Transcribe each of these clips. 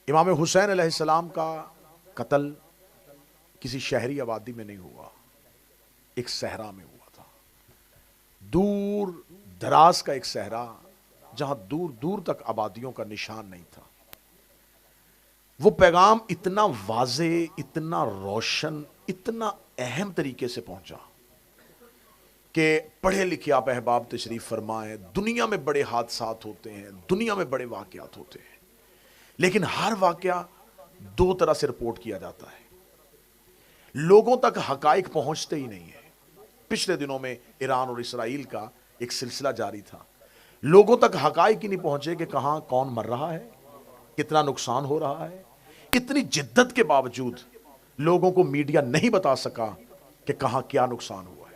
امام حسین علیہ السلام کا قتل کسی شہری آبادی میں نہیں ہوا، ایک صحرا میں ہوا تھا، دور دراز کا ایک صحرا جہاں دور دور تک آبادیوں کا نشان نہیں تھا۔ وہ پیغام اتنا واضح، اتنا روشن، اتنا اہم طریقے سے پہنچا کہ پڑھے لکھے آپ احباب تشریف فرمائیں، دنیا میں بڑے حادثات ہوتے ہیں، دنیا میں بڑے واقعات ہوتے ہیں، لیکن ہر واقعہ دو طرح سے رپورٹ کیا جاتا ہے، لوگوں تک حقائق پہنچتے ہی نہیں ہیں۔ پچھلے دنوں میں ایران اور اسرائیل کا ایک سلسلہ جاری تھا، لوگوں تک حقائق ہی نہیں پہنچے کہ کہاں کون مر رہا ہے، کتنا نقصان ہو رہا ہے۔ اتنی جدت کے باوجود لوگوں کو میڈیا نہیں بتا سکا کہ کہاں کیا نقصان ہوا ہے۔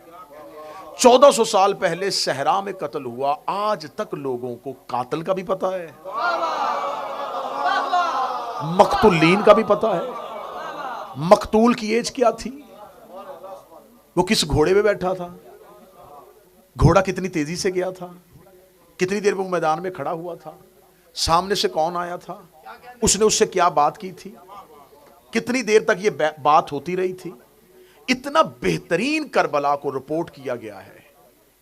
1400 سال پہلے صحرا میں قتل ہوا، آج تک لوگوں کو قاتل کا بھی پتا ہے، مقتولین کا بھی پتا ہے، مقتول کی ایج کیا تھی، وہ کس گھوڑے پہ بیٹھا تھا، گھوڑا کتنی تیزی سے گیا تھا، کتنی دیر میں وہ میدان میں کھڑا ہوا تھا، سامنے سے کون آیا تھا، اس نے اس سے کیا بات کی تھی، کتنی دیر تک یہ بات ہوتی رہی تھی۔ اتنا بہترین کربلا کو رپورٹ کیا گیا ہے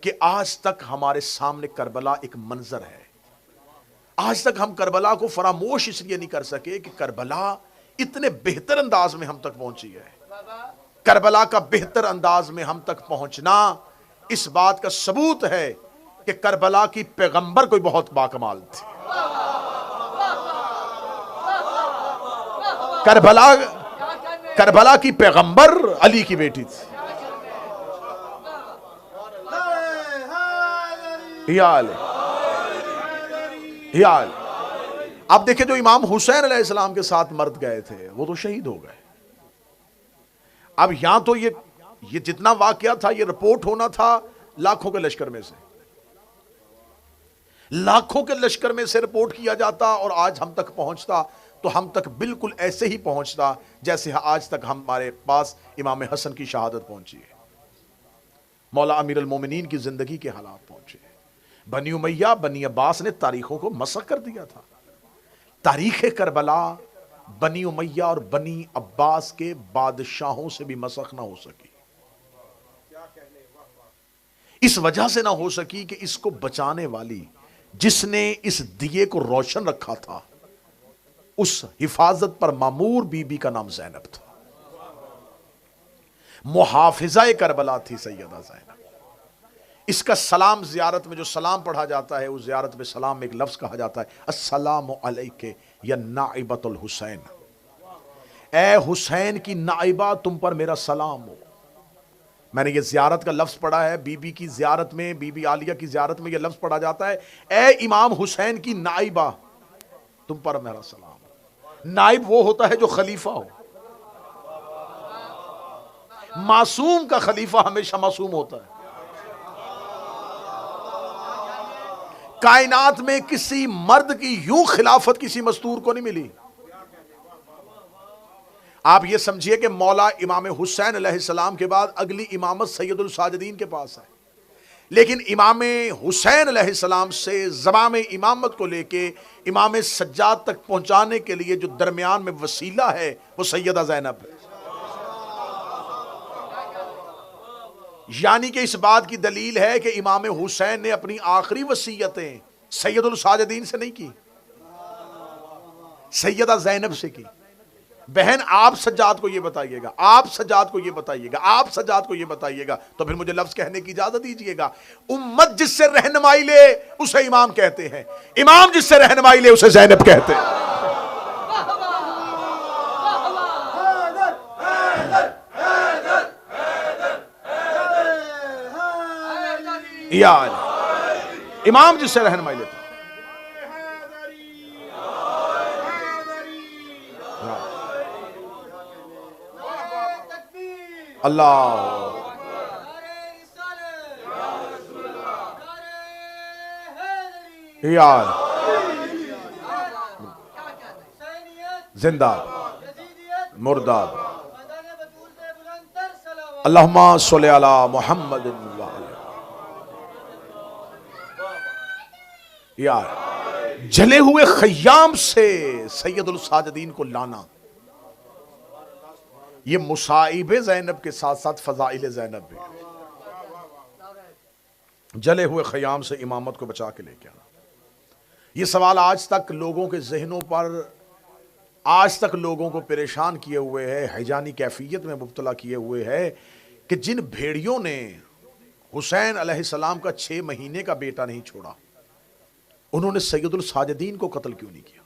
کہ آج تک ہمارے سامنے کربلا ایک منظر ہے۔ آج تک ہم کربلا کو فراموش اس لیے نہیں کر سکے کہ کربلا اتنے بہتر انداز میں ہم تک پہنچی ہے۔ کربلا کا بہتر انداز میں ہم تک پہنچنا اس بات کا ثبوت ہے کہ کربلا کی پیغمبر کوئی بہت باکمال تھی۔ کربلا کی پیغمبر علی کی بیٹی تھی۔ اب دیکھیں جو امام حسین علیہ السلام کے ساتھ مرد گئے تھے وہ تو شہید ہو گئے۔ اب یہاں تو یہ جتنا واقعہ تھا یہ رپورٹ ہونا تھا لاکھوں کے لشکر میں سے، لاکھوں کے لشکر میں سے رپورٹ کیا جاتا، اور آج ہم تک پہنچتا تو ہم تک بالکل ایسے ہی پہنچتا جیسے آج تک ہمارے پاس امام حسن کی شہادت پہنچی ہے، مولا امیر المومنین کی زندگی کے حالات پہنچے۔ بنی امیہ، بنی عباس نے تاریخوں کو مسخ کر دیا تھا۔ تاریخ کربلا بنی امیہ اور بنی عباس کے بادشاہوں سے بھی مسخ نہ ہو سکی، اس وجہ سے نہ ہو سکی کہ اس کو بچانے والی، جس نے اس دیے کو روشن رکھا تھا، اس حفاظت پر مامور بی بی کا نام زینب تھا، محافظہ کربلا تھی سیدہ زینب۔ اس کا سلام زیارت میں جو سلام پڑھا جاتا ہے، اس زیارت میں سلام میں ایک لفظ کہا جاتا ہے، السلام علیک یا نائبۃ الحسین، اے حسین کی نائبہ تم پر میرا سلام ہو۔ میں نے یہ زیارت کا لفظ پڑھا ہے، بی بی کی زیارت میں، بی بی عالیہ کی زیارت میں یہ لفظ پڑھا جاتا ہے، اے امام حسین کی نائبہ تم پر میرا سلام ہو۔ نائب وہ ہوتا ہے جو خلیفہ ہو، معصوم کا خلیفہ ہمیشہ معصوم ہوتا ہے۔ کائنات میں کسی مرد کی یوں خلافت کسی مستور کو نہیں ملی۔ آپ یہ سمجھیے کہ مولا امام حسین علیہ السلام کے بعد اگلی امامت سید الساجدین کے پاس ہے، لیکن امام حسین علیہ السلام سے زمام امامت کو لے کے امام سجاد تک پہنچانے کے لیے جو درمیان میں وسیلہ ہے وہ سیدہ زینب ہے۔ یعنی کہ اس بات کی دلیل ہے کہ امام حسین نے اپنی آخری وصیتیں سید الساجدین سے نہیں کی، سیدہ زینب سے کی۔ بہن آپ سجاد کو یہ بتائیے گا، آپ سجاد کو یہ بتائیے گا، آپ سجاد کو یہ بتائیے گا، تو پھر مجھے لفظ کہنے کی اجازت دیجئے گا، امت جس سے رہنمائی لے اسے امام کہتے ہیں، امام جس سے رہنمائی لے اسے زینب کہتے ہیں۔ امام جس سے رہنمائی لیتا ہے۔ اللہ یار زندہ مرداد اللہم صلی علی محمد یار جلے ہوئے خیام سے سید الساجدین کو لانا، یہ مصائب زینب کے ساتھ ساتھ فضائل زینب بھی، جلے ہوئے خیام سے امامت کو بچا کے لے کے آنا۔ یہ سوال آج تک لوگوں کے ذہنوں پر، آج تک لوگوں کو پریشان کیے ہوئے ہے، ہیجانی کیفیت میں مبتلا کیے ہوئے ہے کہ جن بھیڑیوں نے حسین علیہ السلام کا 6 مہینے کا بیٹا نہیں چھوڑا، انہوں نے سید الساجدین کو قتل کیوں نہیں کیا؟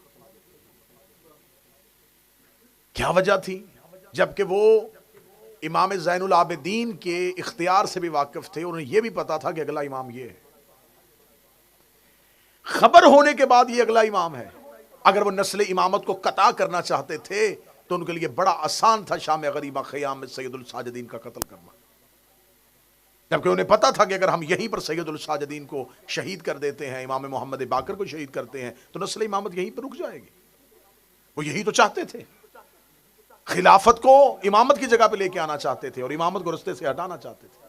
کیا وجہ تھی؟ جبکہ وہ امام زین العابدین کے اختیار سے بھی واقف تھے، انہیں یہ بھی پتا تھا کہ اگلا امام یہ ہے، خبر ہونے کے بعد یہ اگلا امام ہے۔ اگر وہ نسل امامت کو قطع کرنا چاہتے تھے تو ان کے لیے بڑا آسان تھا شام غریبہ خیام میں سید الساجدین کا قتل کرنا، جبکہ انہیں پتا تھا کہ اگر ہم یہیں پر سید الساجدین کو شہید کر دیتے ہیں، امام محمد باقر کو شہید کرتے ہیں، تو نسل امامت یہیں پر رک جائے گی۔ وہ یہی تو چاہتے تھے، خلافت کو امامت کی جگہ پہ لے کے آنا چاہتے تھے اور امامت کو رستے سے ہٹانا چاہتے تھے۔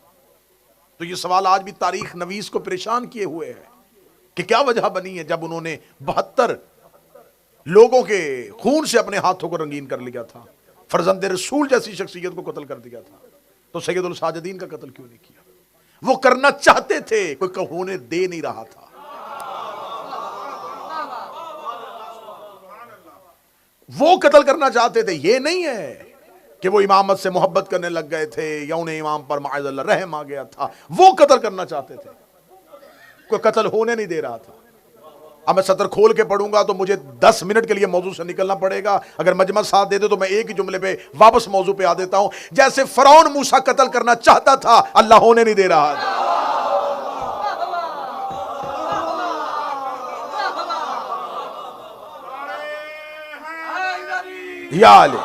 تو یہ سوال آج بھی تاریخ نویس کو پریشان کیے ہوئے ہے کہ کیا وجہ بنی ہے جب انہوں نے 72 لوگوں کے خون سے اپنے ہاتھوں کو رنگین کر لیا تھا، فرزند رسول جیسی شخصیت کو قتل کر دیا تھا، تو سید الساجدین کا قتل کیوں نہیں کیا؟ وہ کرنا چاہتے تھے، کوئی ہونے دے نہیں رہا تھا۔ وہ قتل کرنا چاہتے تھے، یہ نہیں ہے کہ وہ امامت سے محبت کرنے لگ گئے تھے یا انہیں امام پر معاذ اللہ رحم آ گیا تھا، وہ قتل کرنا چاہتے تھے، کوئی قتل ہونے نہیں دے رہا تھا۔ اب میں سطر کھول کے پڑھوں گا تو مجھے 10 منٹ کے لیے موضوع سے نکلنا پڑے گا، اگر مجمع ساتھ دے دے تو میں ایک ہی جملے پہ واپس موضوع پہ آ دیتا ہوں۔ جیسے فرعون موسیٰ قتل کرنا چاہتا تھا، اللہ ہونے نہیں دے رہا تھا۔ یا علی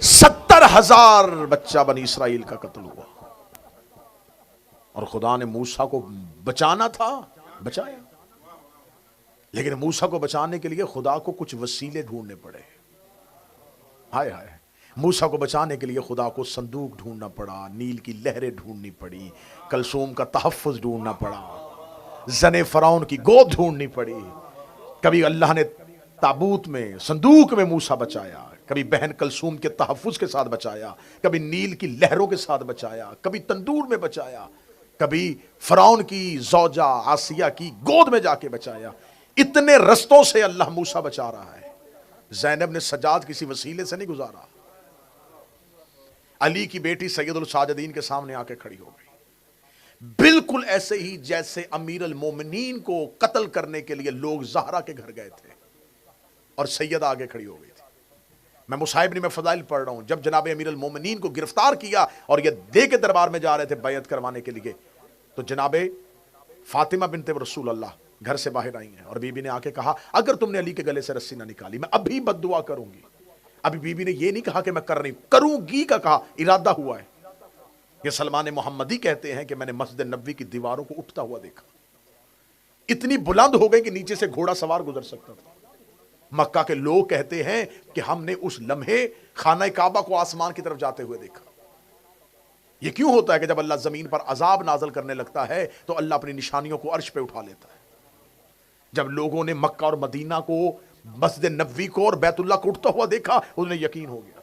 70,000 بچہ بنی اسرائیل کا قتل ہوا، اور خدا نے موسیٰ کو بچانا تھا، بچایا، لیکن موسیٰ کو بچانے کے لیے خدا کو کچھ وسیلے ڈھونڈنے پڑے۔ ہائے ہائے، موسیٰ کو بچانے کے لیے خدا کو صندوق ڈھونڈنا پڑا، نیل کی لہریں ڈھونڈنی پڑی، کلثوم کا تحفظ ڈھونڈنا پڑا، زن فرعون کی گود ڈھونڈنی پڑی۔ کبھی اللہ نے تابوت میں، صندوق میں موسیٰ بچایا، کبھی بہن کلثوم کے تحفظ کے ساتھ بچایا، کبھی نیل کی لہروں کے ساتھ بچایا، کبھی تندور میں بچایا، کبھی فرعون کی زوجہ آسیہ کی گود میں جا کے بچایا۔ اتنے رستوں سے اللہ موسیٰ بچا رہا ہے۔ زینب نے سجاد کسی وسیلے سے نہیں گزارا، علی کی بیٹی سید الساجدین کے سامنے آ کے کھڑی ہو گئی، بالکل ایسے ہی جیسے امیر المومنین کو قتل کرنے کے لیے لوگ زہرا کے گھر گئے تھے اور سیدہ آگے کھڑی ہو گئی تھی۔ میں مصائب میں فضائل پڑھ رہا ہوں، جب جناب امیر المومنین کو گرفتار کیا اور یہ دے کے دربار میں جا رہے تھے بیعت کروانے کے لیے، تو جناب فاطمہ بنت رسول اللہ گھر سے باہر آئی ہیں اور بی بی نے آ کے کہا اگر تم نے علی کے گلے سے رسی نہ نکالی میں ابھی بد دعا کروں گی۔ ابھی بی بی نے یہ نہیں کہا کہ میں کر رہی ہوں، کروں گی کا کہا، ارادہ ہوا ہے۔ یہ سلمان محمدی کہتے ہیں کہ میں نے مسجد نبوی کی دیواروں کو اٹھتا ہوا دیکھا، اتنی بلند ہو گئی کہ نیچے سے گھوڑا سوار گزر سکتا تھا۔ مکہ کے لوگ کہتے ہیں کہ ہم نے اس لمحے خانہ کعبہ کو آسمان کی طرف جاتے ہوئے دیکھا۔ یہ کیوں ہوتا ہے کہ جب اللہ زمین پر عذاب نازل کرنے لگتا ہے تو اللہ اپنی نشانیوں کو عرش پہ اٹھا لیتا ہے۔ جب لوگوں نے مکہ اور مدینہ کو، مسجد نبوی کو اور بیت اللہ کو اٹھتا ہوا دیکھا، انہیں یقین ہو گیا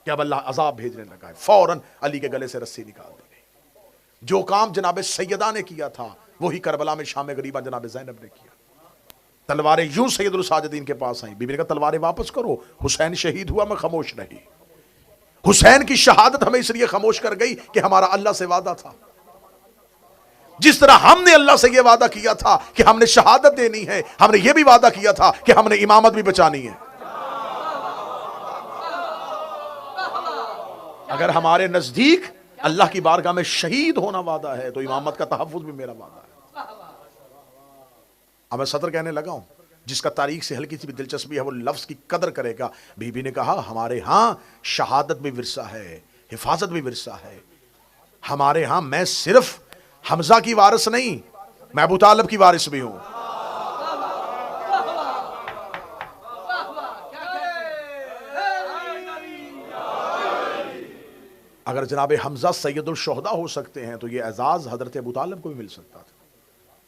کہ اب اللہ عذاب بھیجنے لگا ہے۔ فوراً علی کے گلے سے رسی نکال دی گئی۔ جو کام جناب سیدہ نے کیا تھا وہی کربلا میں شام غریبہ جناب زینب نے کیا۔ تلواریں یوں سید الساجدین کے پاس آئیں، بی بی نے کہا تلواریں واپس کرو، حسین شہید ہوا، میں خاموش رہی۔ حسین کی شہادت ہمیں اس لیے خاموش کر گئی کہ ہمارا اللہ سے وعدہ تھا، جس طرح ہم نے اللہ سے یہ وعدہ کیا تھا کہ ہم نے شہادت دینی ہے، ہم نے یہ بھی وعدہ کیا تھا کہ ہم نے امامت بھی بچانی ہے۔ اگر ہمارے نزدیک اللہ کی بارگاہ میں شہید ہونا وعدہ ہے تو امامت کا تحفظ بھی میرا وعدہ ہے۔ اب میں صدر کہنے لگا ہوں، جس کا تاریخ سے ہلکی سی بھی دلچسپی ہے وہ لفظ کی قدر کرے گا۔ بی بی نے کہا ہمارے ہاں شہادت بھی ورثہ ہے، حفاظت بھی ورثہ ہے۔ ہمارے ہاں میں صرف حمزہ کی وارث نہیں، میں ابو طالب کی وارث بھی ہوں۔ اگر جناب حمزہ سید الشہداء ہو سکتے ہیں تو یہ اعزاز حضرت ابو طالب کو بھی مل سکتا تھا،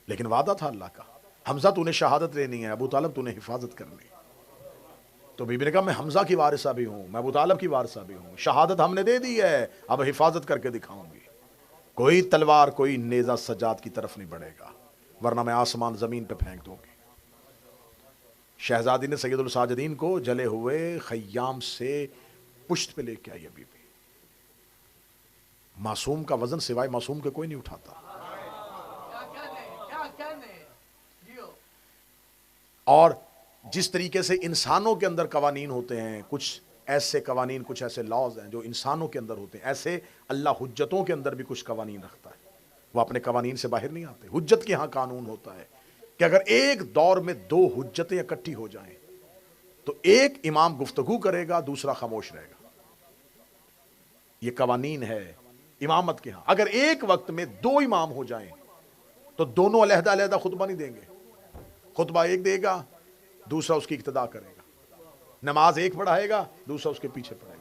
لیکن وعدہ تھا اللہ کا۔ حمزہ تو نے شہادت لینی ہے، ابو طالب تو نے حفاظت کرنی ہے۔ تو بی بی نے کہا میں حمزہ کی وارثہ بھی ہوں، میں ابو طالب کی وارثہ بھی ہوں، شہادت ہم نے دے دی ہے، اب حفاظت کر کے دکھاؤں گی، کوئی تلوار کوئی نیزہ سجاد کی طرف نہیں بڑھے گا، ورنہ میں آسمان زمین پہ پھینک دوں گی۔ شہزادی نے سید الساجدین کو جلے ہوئے خیام سے پشت پہ لے کے آئی ابھی بھی۔ معصوم کا وزن سوائے معصوم کے کوئی نہیں اٹھاتا۔ اور جس طریقے سے انسانوں کے اندر قوانین ہوتے ہیں، کچھ ایسے قوانین، کچھ ایسے لاز ہیں جو انسانوں کے اندر ہوتے ہیں، ایسے اللہ حجتوں کے اندر بھی کچھ قوانین رکھتا ہے، وہ اپنے قوانین سے باہر نہیں آتے۔ حجت کے ہاں قانون ہوتا ہے کہ اگر ایک دور میں دو حجتیں اکٹھی ہو جائیں تو ایک امام گفتگو کرے گا، دوسرا خاموش رہے گا، یہ قوانین ہے امامت کے ہاں۔ اگر ایک وقت میں دو امام ہو جائیں تو دونوں علیحدہ علیحدہ خطبہ نہیں دیں گے، خطبہ ایک دے گا، دوسرا اس کی اقتداء کرے گا، نماز ایک پڑھائے گا، دوسرا اس کے پیچھے پڑھے گا۔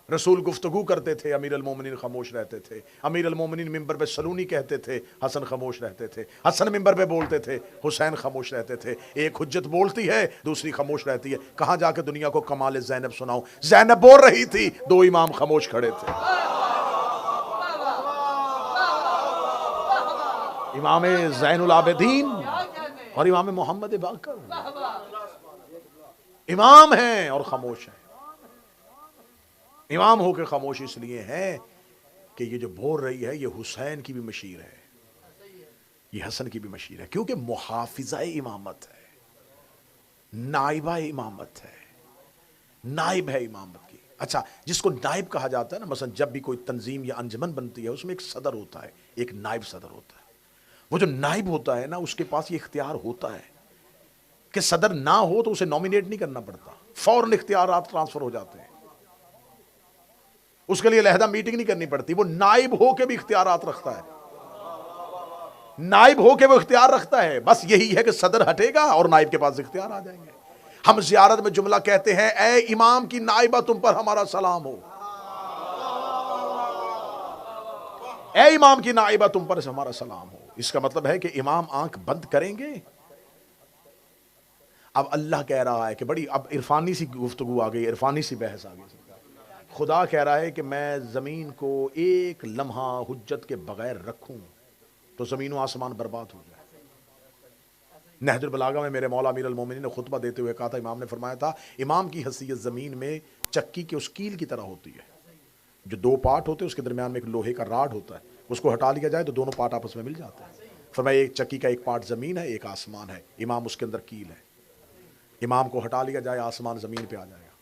رسول گفتگو کرتے تھے، امیر المومنین خاموش رہتے تھے، امیر المومنین ممبر پہ سلونی کہتے تھے، حسن خاموش رہتے تھے، حسن ممبر پہ بولتے تھے، حسین خاموش رہتے تھے۔ ایک حجت بولتی ہے، دوسری خاموش رہتی ہے۔ کہاں جا کے دنیا کو کمال زینب سناؤں؟ زینب بول رہی تھی، دو امام خاموش کھڑے تھے، امام زین العابدین اور امام محمد باقر امام ہیں اور خاموش ہیں۔ امام ہو کے خاموش اس لیے ہیں کہ یہ جو بول رہی ہے یہ حسین کی بھی مشیر ہے، یہ حسن کی بھی مشیر ہے، کیونکہ محافظہ امامت ہے، نائبہ امامت ہے، نائب ہے امامت کی۔ اچھا، جس کو نائب کہا جاتا ہے نا، مثلا جب بھی کوئی تنظیم یا انجمن بنتی ہے اس میں ایک صدر ہوتا ہے، ایک نائب صدر ہوتا ہے۔ وہ جو نائب ہوتا ہے نا، اس کے پاس یہ اختیار ہوتا ہے کہ صدر نہ ہو تو اسے نومینیٹ نہیں کرنا پڑتا، فوراً اختیارات ٹرانسفر ہو جاتے ہیں، اس کے لیے علیحدہ میٹنگ نہیں کرنی پڑتی۔ وہ نائب ہو کے بھی اختیارات رکھتا ہے، نائب ہو کے وہ اختیار رکھتا ہے، بس یہی ہے کہ صدر ہٹے گا اور نائب کے پاس اختیار آ جائیں گے۔ ہم زیارت میں جملہ کہتے ہیں، اے امام کی نائبہ تم پر ہمارا سلام ہو، اے امام کی نائبہ تم پر ہمارا سلام ہو۔ اس کا مطلب ہے کہ امام آنکھ بند کریں گے۔ اب اللہ کہہ رہا ہے کہ بڑی اب عرفانی سی گفتگو آ گئی، عرفانی سی بحث آ گئی۔ خدا کہہ رہا ہے کہ میں زمین کو ایک لمحہ حجت کے بغیر رکھوں تو زمین و آسمان برباد ہو جائے۔ نہج البلاغہ میں میرے مولا امیر المومنین نے خطبہ دیتے ہوئے کہا تھا، امام نے فرمایا تھا، امام کی حیثیت زمین میں چکی کے اس کیل کی طرح ہوتی ہے، جو دو پارٹ ہوتے ہیں اس کے درمیان میں ایک لوہے کا راڈ ہوتا ہے، اس کو ہٹا لیا جائے تو دونوں پارٹ آپس میں مل جاتے ہیں۔ فرمایا ایک چکی کا ایک پارٹ زمین ہے، ایک آسمان ہے، امام اس کے اندر کیل ہے، امام کو ہٹا لیا جائے آسمان زمین پہ آ جائے گا۔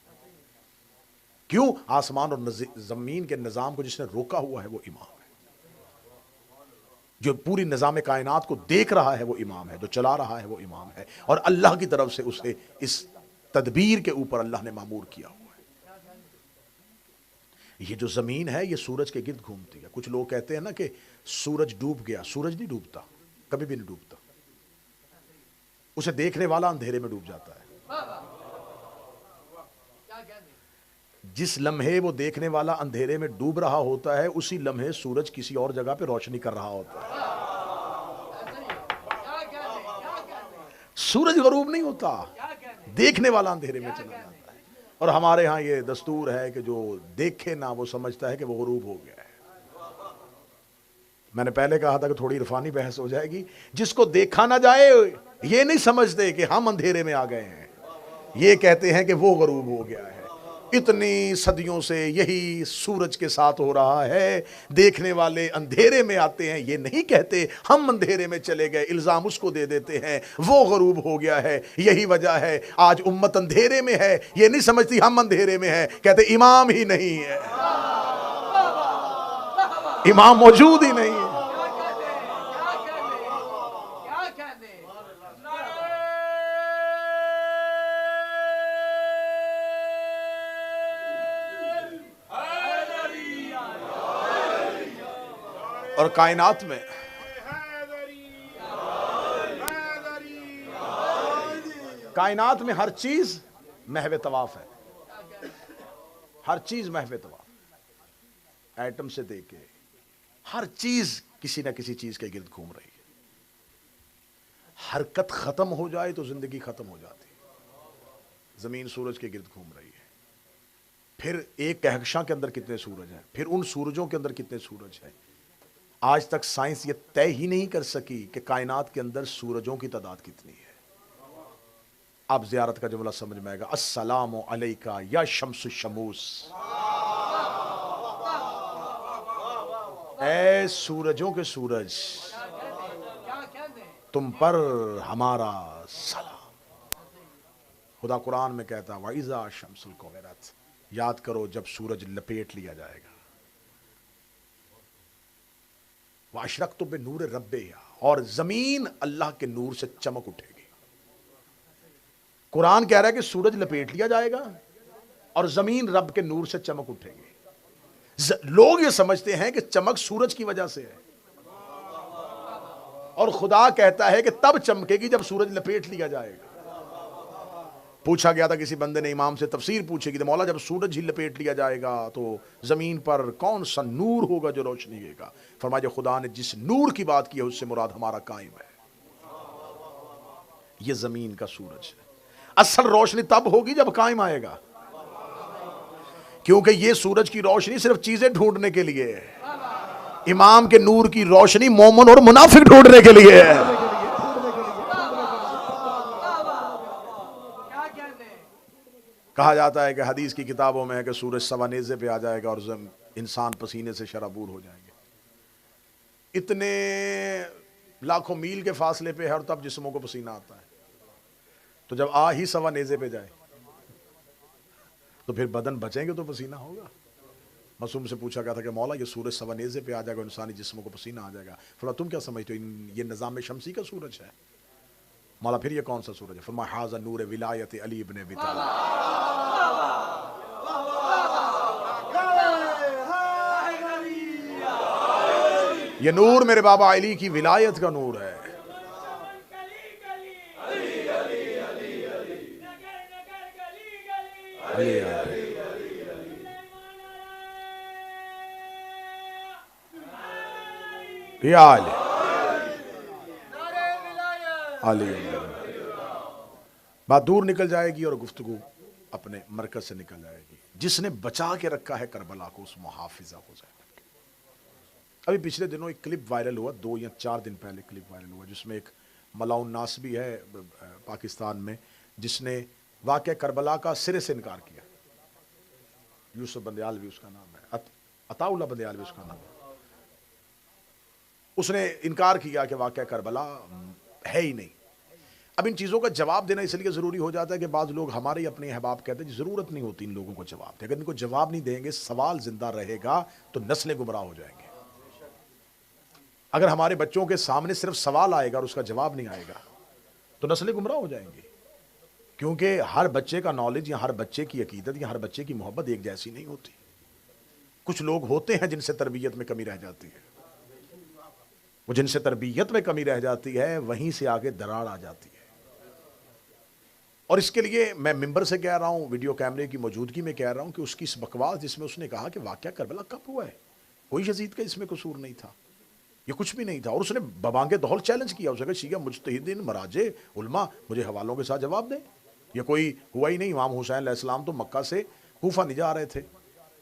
کیوں؟ آسمان اور زمین کے نظام کو جس نے روکا ہوا ہے وہ امام ہے، جو پوری نظام کائنات کو دیکھ رہا ہے وہ امام ہے، جو چلا رہا ہے وہ امام ہے، اور اللہ کی طرف سے اسے اس تدبیر کے اوپر اللہ نے مامور کیا ہوا ہے۔ یہ جو زمین ہے یہ سورج کے گرد گھومتی ہے۔ کچھ لوگ کہتے ہیں نا کہ سورج ڈوب گیا، سورج نہیں ڈوبتا، کبھی بھی نہیں ڈوبتا، اسے دیکھنے والا اندھیرے میں ڈوب جاتا ہے۔ جس لمحے وہ دیکھنے والا اندھیرے میں ڈوب رہا ہوتا ہے اسی لمحے سورج کسی اور جگہ پہ روشنی کر رہا ہوتا ہے۔ سورج غروب نہیں ہوتا، دیکھنے والا اندھیرے میں چلا جاتا ہے۔ اور ہمارے ہاں یہ دستور ہے کہ جو دیکھے نہ وہ سمجھتا ہے کہ وہ غروب ہو گیا ہے۔ میں نے پہلے کہا تھا کہ تھوڑی عرفانی بحث ہو جائے گی۔ جس کو دیکھا نہ جائے یہ نہیں سمجھتے کہ ہم اندھیرے میں آ گئے ہیں، یہ کہتے ہیں کہ وہ غروب ہو گیا ہے۔ اتنی صدیوں سے یہی سورج کے ساتھ ہو رہا ہے، دیکھنے والے اندھیرے میں آتے ہیں، یہ نہیں کہتے ہم اندھیرے میں چلے گئے، الزام اس کو دے دیتے ہیں وہ غروب ہو گیا ہے۔ یہی وجہ ہے آج امت اندھیرے میں ہے، یہ نہیں سمجھتی ہم اندھیرے میں ہیں، کہتے امام ہی نہیں ہے، امام موجود ہی نہیں ہے۔ اور کائنات میں ہر چیز محو طواف ہے، ہر چیز محو طواف، ایٹم سے دے کے ہر چیز کسی نہ کسی چیز کے گرد گھوم رہی ہے۔ حرکت ختم ہو جائے تو زندگی ختم ہو جاتی ہے۔ زمین سورج کے گرد گھوم رہی ہے، پھر ایک کہکشاں کے اندر کتنے سورج ہیں، پھر ان سورجوں کے اندر کتنے سورج ہیں۔ آج تک سائنس یہ طے ہی نہیں کر سکی کہ کائنات کے اندر سورجوں کی تعداد کتنی ہے۔ اب زیارت کا جملہ سمجھ میں آئے گا، السلام علیکہ یا شمس الشموس، اے سورجوں کے سورج تم پر ہمارا سلام۔ خدا قرآن میں کہتا ہے وَإِذَا شَمْسُ الْكُوِّرَتْ، یاد کرو جب سورج لپیٹ لیا جائے گا۔ وَأَشْرَقْتُ بِنُورِ رَبِّهَا، اور زمین اللہ کے نور سے چمک اٹھے گی۔ قرآن کہہ رہا ہے کہ سورج لپیٹ لیا جائے گا اور زمین رب کے نور سے چمک اٹھے گی۔ لوگ یہ سمجھتے ہیں کہ چمک سورج کی وجہ سے ہے، اور خدا کہتا ہے کہ تب چمکے گی جب سورج لپیٹ لیا جائے گا۔ پوچھا گیا تھا کسی بندے نے امام سے، تفسیر پوچھے گی، مولا جب سورج ہی لپیٹ لیا جائے گا تو زمین پر کون سا نور ہوگا جو روشنی دے گا؟ فرمایا خدا نے جس نور کی بات کی ہے اس سے مراد ہمارا قائم ہے، یہ زمین کا سورج ہے۔ اصل روشنی تب ہوگی جب قائم آئے گا، کیونکہ یہ سورج کی روشنی صرف چیزیں ڈھونڈنے کے لیے ہے، امام کے نور کی روشنی مومن اور منافق ڈھونڈنے کے لیے ہے۔ کہا جاتا ہے کہ حدیث کی کتابوں میں ہے کہ سورج سوا نیزے پہ آ جائے گا اور انسان پسینے سے شرابور ہو جائیں گے۔ اتنے لاکھوں میل کے فاصلے پہ ہے اور تب جسموں کو پسینہ آتا ہے، تو جب آ ہی سوا نیزے پہ جائے تو پھر بدن بچیں گے تو پسینہ ہوگا۔ معصوم سے پوچھا گیا تھا کہ مولا یہ سورج سوا نیزے پہ آ جائے گا، انسانی جسموں کو پسینہ آ جائے گا، فرمایا تم کیا سمجھتے ہو یہ نظام شمسی کا سورج ہے؟ مولا پھر یہ کون سا سورج ہے؟ فرمایا ھذا نور ولایت علی ابن ابی طالب، یہ نور میرے بابا علی کی ولایت کا نور ہے۔ بات دور نکل جائے گی اور گفتگو اپنے مرکز سے نکل جائے گی۔ جس نے بچا کے رکھا ہے کربلا کو اس محافظہ ہو جائے گا۔ ابھی پچھلے دنوں ایک کلپ وائرل ہوا، 2 یا 4 دن پہلے کلپ وائرل ہوا، جس میں ایک ملاؤن ناسبی ہے پاکستان میں جس نے واقعہ کربلا کا سرے سے انکار کیا۔ یوسف بندیال بھی اس کا نام ہے، عطا اللہ بندیال بھی اس کا نام ہے۔ اس نے انکار کیا کہ واقعہ کربلا ہے ہی نہیں۔ اب ان چیزوں کا جواب دینا اس لیے ضروری ہو جاتا ہے کہ بعض لوگ ہمارے ہی اپنے احباب کہتے ہیں جی ضرورت نہیں ہوتی ان لوگوں کو جواب دے، اگر ان کو جواب نہیں دیں گے سوال زندہ رہے گا تو نسلیں گمراہ ہو جائیں گے۔ اگر ہمارے بچوں کے سامنے صرف سوال آئے گا اور اس کا جواب نہیں آئے گا تو نسلیں گمراہ ہو جائیں گی، کیونکہ ہر بچے کا نالج یا ہر بچے کی عقیدت یا ہر بچے کی محبت ایک جیسی نہیں ہوتی۔ کچھ لوگ ہوتے ہیں جن سے تربیت میں کمی رہ جاتی ہے، وہ جن سے تربیت میں کمی رہ جاتی ہے وہیں سے آگے دراڑ آ جاتی ہے۔ اور اس کے لیے میں ممبر سے کہہ رہا ہوں، ویڈیو کیمرے کی موجودگی میں کہہ رہا ہوں کہ اس کی اس بکواس جس میں اس نے کہا کہ واقعہ کربلا کب ہوا ہے، کوئی یزید کا اس میں قصور نہیں تھا، یہ کچھ بھی نہیں تھا، اور اس نے ببانگ دہل چیلنج کیا، اسے کہا شیعہ مجتہدین مراجع علماء مجھے حوالوں کے ساتھ جواب دیں، یہ کوئی ہوا ہی نہیں۔ امام حسین علیہ السلام تو مکہ سے کوفہ نہیں جا رہے تھے،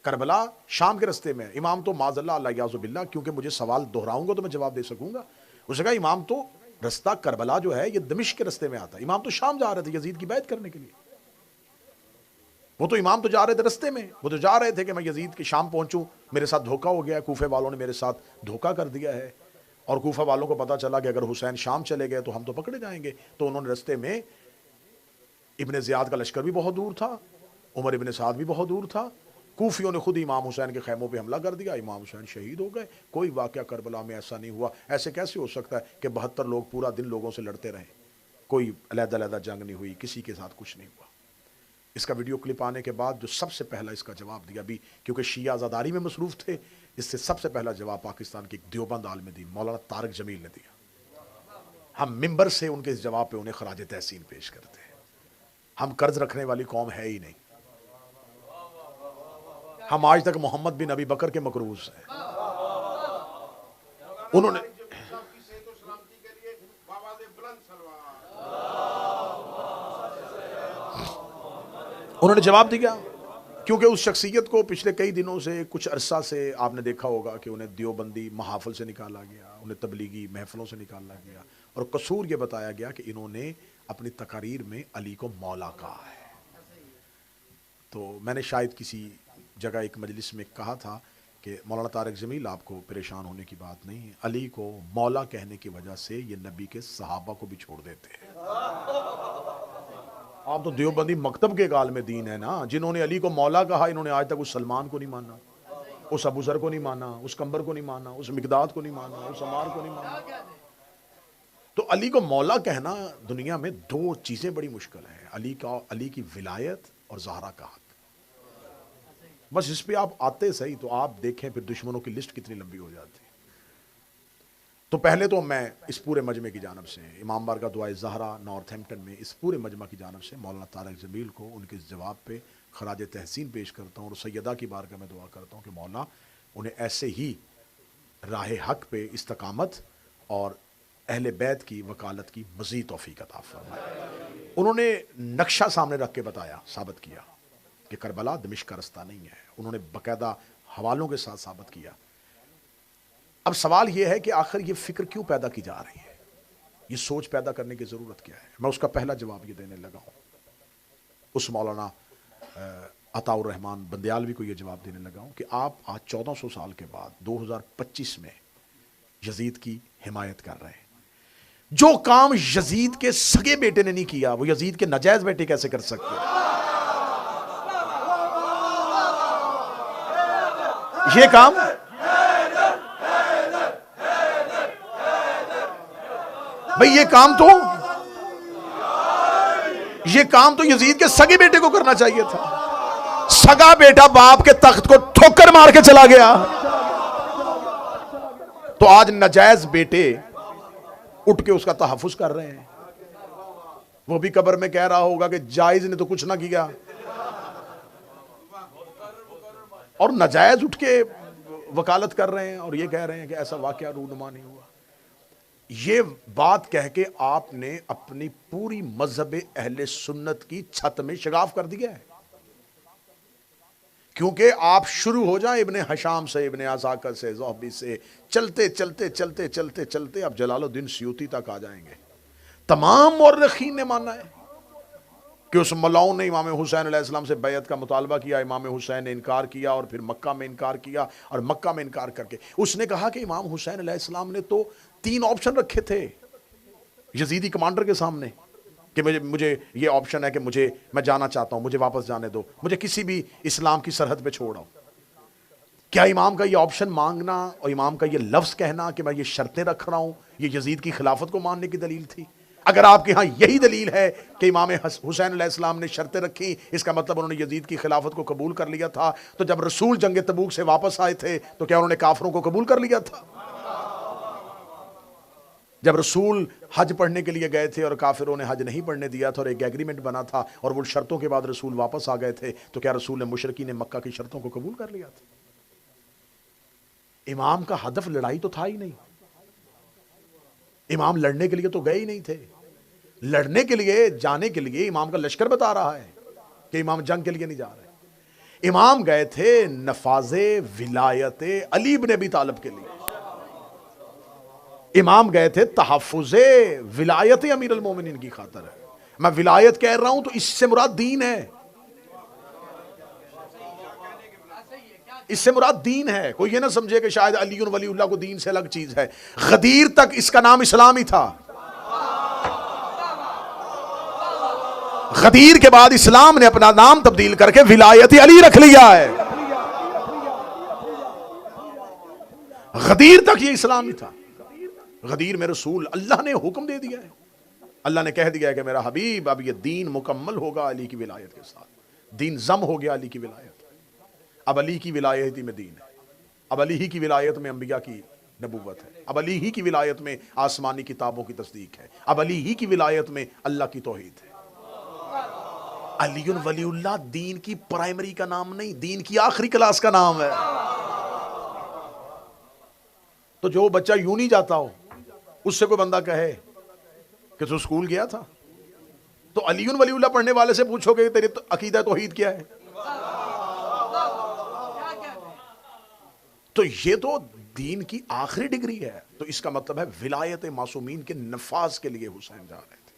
کربلا شام کے رستے میں، امام تو معاذ اللہ علیہ باللہ، کیونکہ مجھے سوال دہراؤں گا تو میں جواب دے سکوں گا۔ اس نے کہا امام تو رستہ کربلا جو ہے یہ دمشق کے رستے میں آتا ہے، امام تو شام جا رہے تھے یزید کی بیعت کرنے کے لیے، وہ تو امام تو جا رہے تھے رستے میں، وہ تو جا رہے تھے کہ میں یزید کے شام پہنچوں، میرے ساتھ دھوکہ ہو گیا ہے، کوفے والوں نے میرے ساتھ دھوکہ کر دیا ہے، اور کوفہ والوں کو پتا چلا کہ اگر حسین شام چلے گئے تو ہم تو پکڑے جائیں گے، تو انہوں نے رستے میں ابن زیاد کا لشکر بھی بہت دور تھا، عمر ابن سعد بھی بہت دور تھا، کوفیوں نے خود امام حسین کے خیموں پہ حملہ کر دیا، امام حسین شہید ہو گئے۔ کوئی واقعہ کربلا میں ایسا نہیں ہوا۔ ایسے کیسے ہو سکتا ہے کہ 72 لوگ پورا دن لوگوں سے لڑتے رہے، کوئی علیحدہ علیحدہ جنگ نہیں ہوئی، کسی کے ساتھ کچھ نہیں ہوا۔ اس کا ویڈیو کلپ آنے کے بعد جو سب سے پہلا اس کا جواب دیا، بھی کیونکہ شیعہ عزاداری میں مصروف تھے، اس سے سب سے پہلا جواب پاکستان کے ایک دیوبند عالم نے دی، مولانا طارق جمیل نے دیا۔ ہم ممبر سے ان کے اس جواب پہ انہیں خراج تحسین پیش کرتے ہیں۔ ہم قرض رکھنے والی قوم ہے ہی نہیں، ہم آج تک محمد بن ابی بکر کے مقروض ہیں۔ انہوں نے انہوں نے جواب دیا، کیونکہ اس شخصیت کو پچھلے کئی دنوں سے، کچھ عرصہ سے آپ نے دیکھا ہوگا کہ انہیں دیوبندی محافل سے نکالا گیا، انہیں تبلیغی محفلوں سے نکالا گیا، اور قصور یہ بتایا گیا کہ انہوں نے اپنی تقاریر میں علی کو مولا کہا ہے۔ تو میں نے شاید کسی جگہ ایک مجلس میں کہا تھا کہ مولانا طارق جمیل، آپ کو پریشان ہونے کی بات نہیں ہے، علی کو مولا کہنے کی وجہ سے یہ نبی کے صحابہ کو بھی چھوڑ دیتے ہیں۔ آپ تو دیوبندی مکتب کے کال میں دین ہے نا، جنہوں نے علی کو مولا کہا انہوں نے آج تک اس سلمان کو نہیں مانا، اس ابو ذر کو نہیں مانا، اس کمبر کو نہیں مانا، اس مقداد کو نہیں مانا، اس عمار کو نہیں مانا۔ تو علی کو مولا کہنا دنیا میں دو چیزیں بڑی مشکل ہیں، علی کی ولایت اور زہرا کا حق۔ بس اس پہ آپ آتے صحیح تو آپ دیکھیں پھر دشمنوں کی لسٹ کتنی لمبی ہو جاتی ہے۔ تو پہلے تو میں اس پورے مجمع کی جانب سے، امام بارگاہ دعائے زہرا نارتھ ہیمپٹن میں اس پورے مجمع کی جانب سے مولانا طارق جمیل کو ان کے اس جواب پہ خراج تحسین پیش کرتا ہوں، اور سیدہ کی بارگاہ میں دعا کرتا ہوں کہ مولا انہیں ایسے ہی راہ حق پہ استقامت اور اہل بیت کی وکالت کی مزید توفیق عطا فرمائے۔ انہوں نے نقشہ سامنے رکھ کے بتایا، ثابت کیا کہ کربلا دمشق کا رستہ نہیں ہے، انہوں نے باقاعدہ حوالوں کے ساتھ ثابت کیا۔ اب سوال یہ ہے کہ آخر یہ فکر کیوں پیدا کی جا رہی ہے، یہ سوچ پیدا کرنے کی ضرورت کیا ہے؟ میں اس کا پہلا جواب یہ دینے لگا ہوں، اس مولانا عطاء الرحمن بندیالوی کو یہ جواب دینے لگا ہوں کہ آپ آج 1400 سال کے بعد 2025 میں یزید کی حمایت کر رہے ہیں۔ جو کام یزید کے سگے بیٹے نے نہیں کیا وہ یزید کے ناجائز بیٹے کیسے کر سکتے؟ یہ کام بھئی یہ کام تو یزید کے سگے بیٹے کو کرنا چاہیے تھا۔ سگا بیٹا باپ کے تخت کو ٹھوکر مار کے چلا گیا، تو آج ناجائز بیٹے اٹھ کے اس کا تحفظ کر رہے ہیں۔ وہ بھی قبر میں کہہ رہا ہوگا کہ جائز نے تو کچھ نہ کیا، اور ناجائز اٹھ کے وکالت کر رہے ہیں اور یہ کہہ رہے ہیں کہ ایسا واقعہ رونما نہیں ہوا۔ یہ بات کہہ کے آپ نے اپنی پوری مذہب اہل سنت کی چھت میں شگاف کر دیا ہے، کیونکہ آپ شروع ہو جائیں ابن حشام سے، ابن عساکر سے، زہبی سے، چلتے چلتے چلتے چلتے چلتے اب جلال الدین سیوطی تک آ جائیں گے۔ تمام مورخین نے مانا ہے کہ اس ملاؤں نے امام حسین علیہ السلام سے بیعت کا مطالبہ کیا، امام حسین نے انکار کیا، اور پھر مکہ میں انکار کیا، اور مکہ میں انکار کر کے اس نے کہا کہ امام حسین علیہ السلام نے تو 3 آپشن رکھے تھے یزیدی کمانڈر کے سامنے کہ مجھے یہ آپشن ہے کہ میں جانا چاہتا ہوں، مجھے واپس جانے دو، مجھے کسی بھی اسلام کی سرحد پہ چھوڑاؤ۔ کیا امام کا یہ آپشن مانگنا اور امام کا یہ لفظ کہنا کہ میں یہ شرطیں رکھ رہا ہوں یہ یزید کی خلافت کو ماننے کی دلیل تھی؟ اگر آپ کے ہاں یہی دلیل ہے کہ امام حسین علیہ السلام نے شرطیں رکھی، اس کا مطلب انہوں نے یزید کی خلافت کو قبول کر لیا تھا، تو جب رسول جنگ تبوک سے واپس آئے تھے تو کیا انہوں نے کافروں کو قبول کر لیا تھا؟ جب رسول حج پڑھنے کے لیے گئے تھے اور کافروں نے حج نہیں پڑھنے دیا تھا اور ایک ایگریمنٹ بنا تھا اور وہ شرطوں کے بعد رسول واپس آ گئے تھے، تو کیا رسول نے مشرکین مکہ کی شرطوں کو قبول کر لیا تھا؟ امام کا ہدف لڑائی تو تھا ہی نہیں، امام لڑنے کے لیے تو گئے ہی نہیں تھے۔ لڑنے کے لیے جانے کے لیے امام کا لشکر بتا رہا ہے کہ امام جنگ کے لیے نہیں جا رہے، امام گئے تھے نفاذ ولایت علی بن ابی طالب کے لیے، امام گئے تھے تحفظ ولایت امیر المومنین کی خاطر ہے۔ میں ولایت کہہ رہا ہوں تو اس سے مراد دین ہے، اس سے مراد دین ہے۔ کوئی یہ نہ سمجھے کہ شاید علی ولی اللہ کو دین سے الگ چیز ہے۔ غدیر تک اس کا نام اسلام ہی تھا، غدیر کے بعد اسلام نے اپنا نام تبدیل کر کے ولایت علی رکھ لیا ہے۔ غدیر تک یہ اسلام ہی تھا۔ غدیر میں رسول اللہ نے حکم دے دیا ہے، اللہ نے کہہ دیا ہے کہ میرا حبیب اب یہ دین مکمل ہوگا علی کی ولایت کے ساتھ، دین ضم ہو گیا علی کی ولایت، اب علی کی ولایت ہی میں دین ہے، اب علی ہی کی ولایت میں انبیاء کی نبوت ہے، اب علی ہی کی ولایت میں آسمانی کتابوں کی تصدیق ہے، اب علی ہی کی ولایت میں اللہ کی توحید ہے۔ علی ولی اللہ دین کی پرائمری کا نام نہیں، دین کی آخری کلاس کا نام ہے۔ تو جو بچہ یوں نہیں جاتا ہو، اس سے کوئی بندہ کہے کہ تو اسکول گیا تھا، تو علی ولی اللہ پڑھنے والے سے پوچھو گے تیرے عقیدہ توحید کیا ہے؟ تو یہ تو دین کی آخری ڈگری ہے. تو اس کا مطلب ہے ولایت معصومین کے نفاذ کے لیے حسین جا رہے تھے.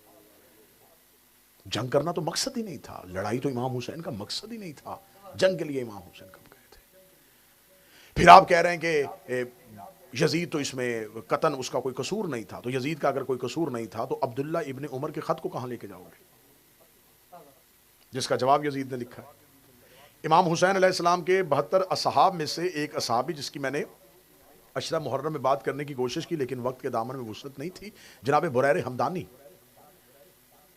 جنگ کرنا تو مقصد ہی نہیں تھا، لڑائی تو امام حسین کا مقصد ہی نہیں تھا. جنگ کے لیے امام حسین کب گئے تھے؟ پھر آپ کہہ رہے ہیں کہ یزید تو اس میں قطعاً اس کا کوئی قصور نہیں تھا. تو یزید کا اگر کوئی قصور نہیں تھا تو عبداللہ ابن عمر کے خط کو کہاں لے کے جاؤ گے، جس کا جواب یزید نے لکھا ہے. امام حسین علیہ السلام کے 72 اصحاب میں سے ایک اصحابی جس کی میں نے عشرہ محرم میں بات کرنے کی کوشش کی لیکن وقت کے دامن میں وسعت نہیں تھی، جناب بریر حمدانی.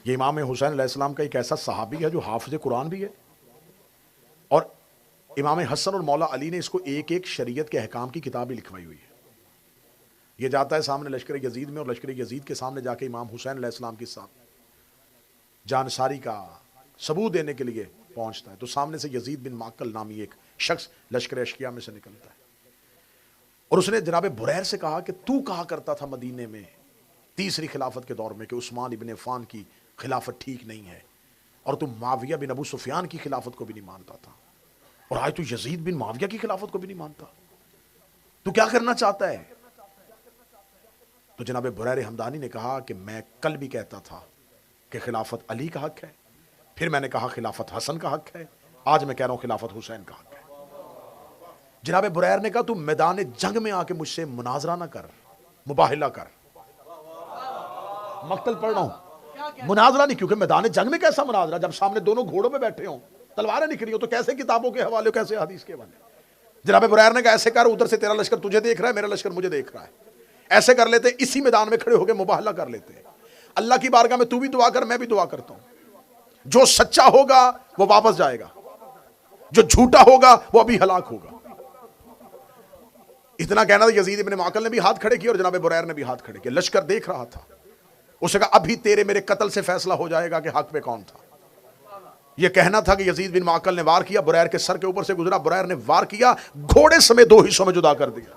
یہ امام حسین علیہ السلام کا ایک ایسا صحابی ہے جو حافظ قرآن بھی ہے، اور امام حسن اور مولا علی نے اس کو ایک ایک شریعت کے احکام کی کتاب ہی لکھوائی ہوئی ہے. یہ جاتا ہے سامنے لشکر یزید میں، اور لشکر یزید کے سامنے جا کے امام حسین علیہ السلام کی جانساری کا ثبوت دینے کے لیے پہنچتا ہے. تو سامنے سے یزید بن معقل نامی ایک شخص لشکر اشقیاء میں سے نکلتا ہے، اور اس نے جناب بریر سے کہا کہ تو کہا کرتا تھا مدینے میں تیسری خلافت کے دور میں کہ عثمان ابن عفان کی خلافت ٹھیک نہیں ہے، اور تو معاویہ بن ابو سفیان کی خلافت کو بھی نہیں مانتا تھا، اور آج تو یزید بن معاویہ کی خلافت کو بھی نہیں مانتا. تو کیا کرنا چاہتا ہے؟ تو جناب بریر حمدانی نے کہا کہ میں کل بھی کہتا تھا کہ خلافت علی کا حق ہے، پھر میں نے کہا خلافت حسن کا حق ہے، آج میں کہہ رہا ہوں خلافت حسین کا حق ہے. جناب بریر نے کہا تو میدان جنگ میں آ کے مجھ سے مناظرہ نہ کر، مباہلہ کر. مقتل پڑھ رہا ہوں، مناظرہ نہیں، کیونکہ میدان جنگ میں کیسا مناظرہ جب سامنے دونوں گھوڑوں پہ بیٹھے ہوں، تلواریں نکلی ہوں، تو کیسے کتابوں کے حوالے، کیسے حدیث کے حوالے. جناب بریر نے کہا ایسے کر، ادھر سے تیرا لشکر تجھے دیکھ رہا ہے، میرا لشکر مجھے دیکھ رہا ہے، ایسے کر لیتے اسی میدان میں کھڑے ہو کے مباہلہ کر لیتے. اللہ کی بارگاہ میں تو بھی دعا کر، میں بھی دعا کرتا ہوں، جو سچا ہوگا وہ واپس جائے گا، جو جھوٹا ہوگا وہ ابھی ہلاک ہوگا. اتنا کہنا تھا، یزید ابن معقل نے بھی ہاتھ کھڑے کیے اور جناب بریر نے بھی ہاتھ کھڑے کیے. لشکر دیکھ رہا تھا، اس نے کہا ابھی تیرے میرے قتل سے فیصلہ ہو جائے گا کہ حق پہ کون تھا. یہ کہنا تھا کہ یزید بن معقل نے وار کیا، بریر کے سر کے اوپر سے گزرا، بریر نے وار کیا، گھوڑے سمیت 2 حصوں میں جدا کر دیا،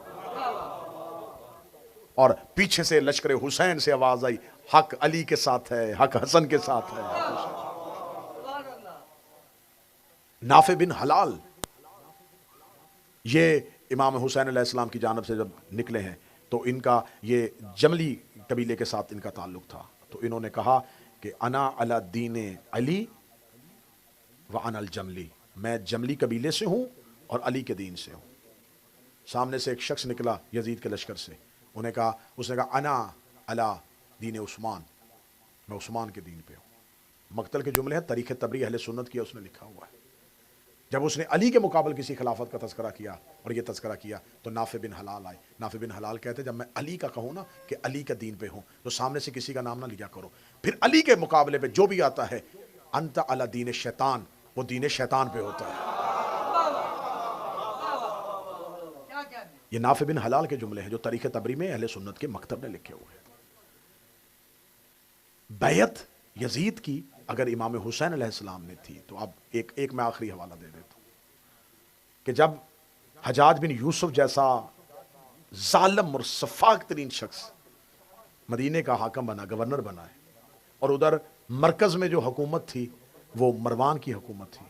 اور پیچھے سے لشکر حسین سے آواز آئی حق علی کے ساتھ ہے، حق حسن کے ساتھ ہے. نافع بن حلال یہ امام حسین علیہ السلام کی جانب سے جب نکلے ہیں تو ان کا یہ جملی قبیلے کے ساتھ ان کا تعلق تھا. تو انہوں نے کہا کہ انا علی دین علی وانا الجملی، میں جملی قبیلے سے ہوں اور علی کے دین سے ہوں. سامنے سے ایک شخص نکلا یزید کے لشکر سے، اس نے کہا انا علی دین عثمان، میں عثمان کے دین پہ ہوں. مقتل کے جملے ہیں، تاریخ تبری اہل سنت کیا اس نے لکھا ہوا ہے. جب اس نے علی کے مقابل کسی خلافت کا تذکرہ کیا اور یہ تذکرہ کیا تو نافع بن حلال آئے. نافع بن حلال کہتے جب میں علی کا کہوں نا کہ علی کا دین پہ ہوں تو سامنے سے کسی کا نام نہ لیا کرو. پھر علی کے مقابلے پہ جو بھی آتا ہے انت علی دین شیطان، وہ دین شیطان پہ ہوتا ہے. یہ نافع بن حلال کے جملے ہیں جو تاریخ تبری میں اہل سنت کے مکتب نے لکھے ہوئے ہیں. بیعت یزید کی اگر امام حسین علیہ السلام نے تھی تو اب ایک میں آخری حوالہ دے دیتا ہوں کہ جب حجاج بن یوسف جیسا ظالم اور سفاک ترین شخص مدینے کا حاکم بنا، گورنر بنا ہے، اور ادھر مرکز میں جو حکومت تھی وہ مروان کی حکومت تھی،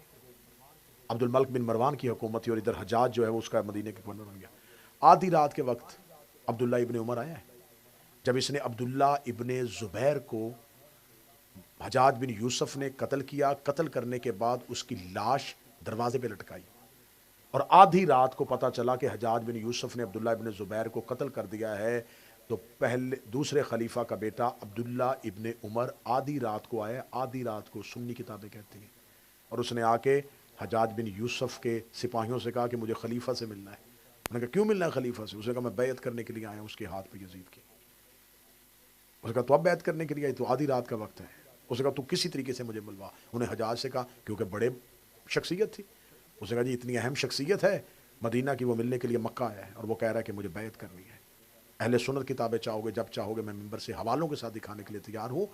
عبد الملک بن مروان کی حکومت تھی، اور ادھر حجاج جو ہے وہ اس کا مدینے کے گورنر بن گیا. آدھی رات کے وقت عبداللہ ابن عمر آیا ہے. جب اس نے عبداللہ ابن زبیر کو حجاج بن یوسف نے قتل کیا، قتل کرنے کے بعد اس کی لاش دروازے پہ لٹکائی، اور آدھی رات کو پتہ چلا کہ حجاج بن یوسف نے عبداللہ ابن زبیر کو قتل کر دیا ہے. تو دوسرے خلیفہ کا بیٹا عبداللہ ابن عمر آدھی رات کو آیا. آدھی رات کو سنی کتابیں کہتی ہیں، اور اس نے آ کے حجاج بن یوسف کے سپاہیوں سے کہا کہ مجھے خلیفہ سے ملنا ہے. انہوں نے کہا کیوں ملنا ہے خلیفہ سے؟ اس نے کہا میں بیعت کرنے کے لیے آیا ہوں اس کے ہاتھ پہ یزید کی. اس نے کہا تو اب بیعت کرنے کے لیے آئی؟ تو آدھی رات کا وقت ہے. اس نے کہا تو کسی طریقے سے مجھے ملوا. انہیں حجاج سے کہا کیونکہ بڑے شخصیت تھی، اس نے کہا جی اتنی اہم شخصیت ہے مدینہ کی، وہ ملنے کے لیے مکہ آیا ہے اور وہ کہہ رہا ہے کہ مجھے بیعت کرنی ہے. اہل سنت کتابیں چاہو گے جب چاہو گے میں ممبر سے حوالوں کے ساتھ دکھانے کے لیے تیار ہوں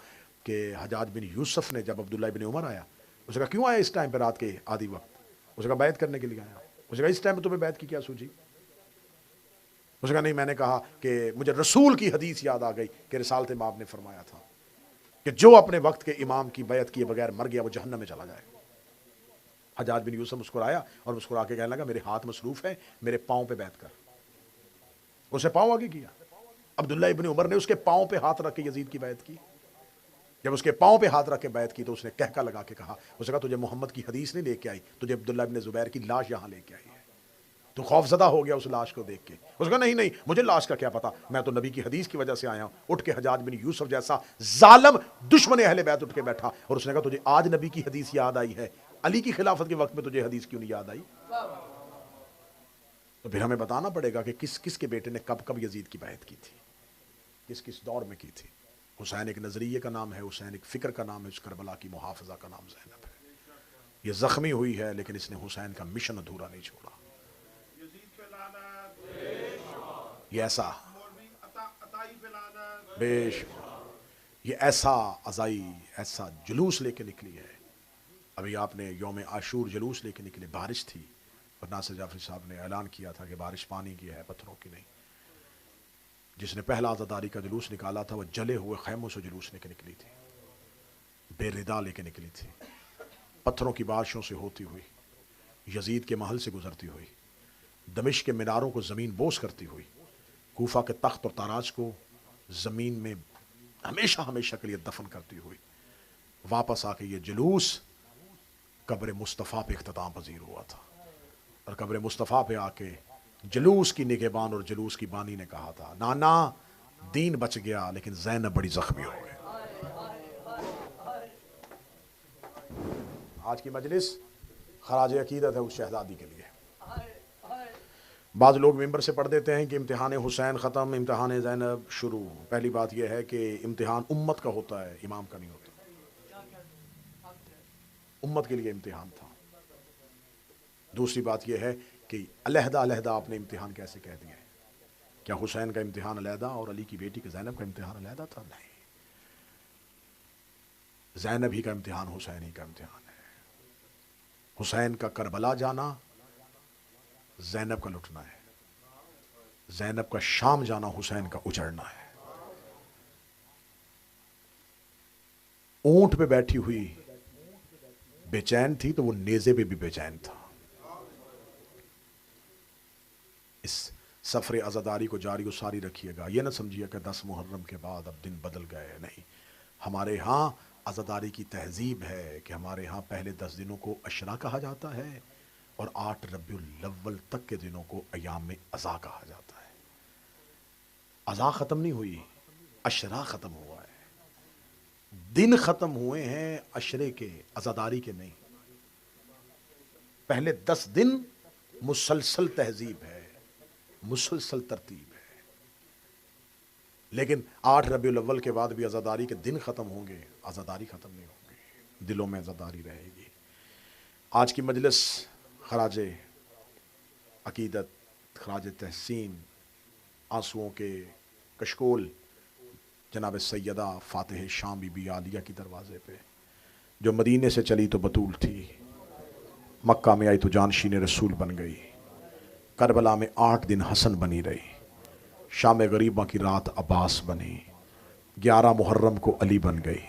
کہ حجاج بن یوسف نے جب عبداللہ ابن عمر آیا، اس نے کہا کیوں آیا اس ٹائم پہ رات کے آدھی وقت؟ اس نے کہا بیعت کرنے کے لیے آیا. اس نے کہا اس ٹائم پہ تمہیں بیعت کی کیا سوچی؟ اس نے کہا نہیں، میں نے کہا کہ مجھے رسول کی حدیث یاد آ گئی کہ رسالت مآب نے فرمایا تھا کہ جو اپنے وقت کے امام کی بیعت کیے بغیر مر گیا وہ جہنم میں چلا جائے۔ حجاج بن یوسف مسکرایا اور مسکرا کے کہنے لگا میرے ہاتھ مصروف ہے، میرے پاؤں پہ بیعت کر۔ اسے پاؤں آگے کیا۔ عبداللہ ابن عمر نے اس کے پاؤں پہ ہاتھ رکھ کے یزید کی بیعت کی۔ جب اس کے پاؤں پہ ہاتھ رکھ کے بیعت کی تو اس نے کہکا لگا کے کہا، اس نے کہا تجھے محمد کی حدیث نہیں لے کے آئی، تجھے عبداللہ ابن زبیر کی لاش یہاں لے کے آئی ہے۔ تو خوف زدہ ہو گیا اس لاش کو دیکھ کے۔ اس نے کہا نہیں نہیں، مجھے لاش کا کیا پتا، میں تو نبی کی حدیث کی وجہ سے آیا ہوں۔ اٹھ کے حجاج بن یوسف جیسا ظالم دشمن اہل بیت اٹھ کے بیٹھا اور اس نے کہا تجھے آج نبی کی حدیث یاد آئی ہے، علی کی خلافت کے وقت میں تجھے حدیث کیوں نہیں یاد آئی؟ تو پھر ہمیں بتانا پڑے گا کہ کس کس کے بیٹے نے کب کب یزید کی بیعت کی تھی، کس کس دور میں کی تھی۔ حسین ایک نظریے کا نام ہے، حسین ایک فکر کا نام ہے، اس کربلا کی محافظہ کا نام زینب ہے۔ یہ زخمی ہوئی ہے لیکن اس نے حسین کا مشن ادھورا نہیں چھوڑا۔ یہ ایسا بے شک یہ ایسا عزائی، ایسا جلوس لے کے نکلی ہے۔ ابھی آپ نے یوم عاشور جلوس لے کے نکلے، بارش تھی اور ناصر جعفری صاحب نے اعلان کیا تھا کہ بارش پانی کی ہے، پتھروں کی نہیں۔ جس نے پہلا عزاداری کا جلوس نکالا تھا وہ جلے ہوئے خیموں سے جلوس لے کے نکلی تھی، بے ردا لے کے نکلی تھی، پتھروں کی بارشوں سے ہوتی ہوئی، یزید کے محل سے گزرتی ہوئی، دمشق کے میناروں کو زمین بوس کرتی ہوئی، کوفہ کے تخت اور تاراج کو زمین میں ہمیشہ ہمیشہ کے لیے دفن کرتی ہوئی واپس آ کے یہ جلوس قبر مصطفیٰ پہ اختتام پذیر ہوا تھا۔ اور قبر مصطفیٰ پہ آ کے جلوس کی نگہبان اور جلوس کی بانی نے کہا تھا نانا دین بچ گیا لیکن زینب بڑی زخمی ہو گئے۔ آج کی مجلس خراج عقیدت ہے اس شہزادی کے لیے۔ بعض لوگ ممبر سے پڑھ دیتے ہیں کہ امتحان حسین ختم، امتحان زینب شروع۔ پہلی بات یہ ہے کہ امتحان امت کا ہوتا ہے، امام کا نہیں ہوتا۔ امت کے لیے امتحان تھا۔ دوسری بات یہ ہے کہ علیحدہ علیحدہ آپ نے امتحان کیسے کہہ دیا ہے؟ کیا حسین کا امتحان علیحدہ اور علی کی بیٹی کے زینب کا امتحان علیحدہ تھا؟ نہیں، زینب ہی کا امتحان حسین ہی کا امتحان ہے۔ حسین کا کربلا جانا، زینب کا لٹنا ہے۔ زینب کا شام جانا، حسین کا اجڑنا ہے۔ اونٹ پہ بیٹھی ہوئی بے چین تھی تو وہ نیزے پہ بھی بے چین تھا۔ اس سفر عزاداری کو جاری و ساری رکھیے گا۔ یہ نہ سمجھیے کہ 10 محرم کے بعد اب دن بدل گئے، نہیں۔ ہمارے ہاں عزاداری کی تہذیب ہے کہ ہمارے ہاں پہلے 10 دنوں کو عشرہ کہا جاتا ہے اور 8 ربیع الاول تک کے دنوں کو ایام عزا کہا جاتا ہے۔ عزا ختم نہیں ہوئی، عشرہ ختم ہوا ہے۔ دن ختم ہوئے ہیں عشرے کے، عزاداری کے نہیں۔ پہلے 10 دن مسلسل تہذیب ہے، مسلسل ترتیب ہے، لیکن 8 ربیع الاول کے بعد بھی عزاداری کے دن ختم ہوں گے، عزاداری ختم نہیں ہوگی، دلوں میں عزاداری رہے گی۔ آج کی مجلس خراج عقیدت، خراج تحسین، آنسوؤں کے کشکول جناب سیدہ فاتح شام بی بی عالیہ کی دروازے پہ، جو مدینے سے چلی تو بطول تھی، مکہ میں آئی تو جانشین رسول بن گئی، کربلا میں 8 دن حسن بنی رہی، شام غریبہ کی رات عباس بنی، 11 محرم کو علی بن گئی،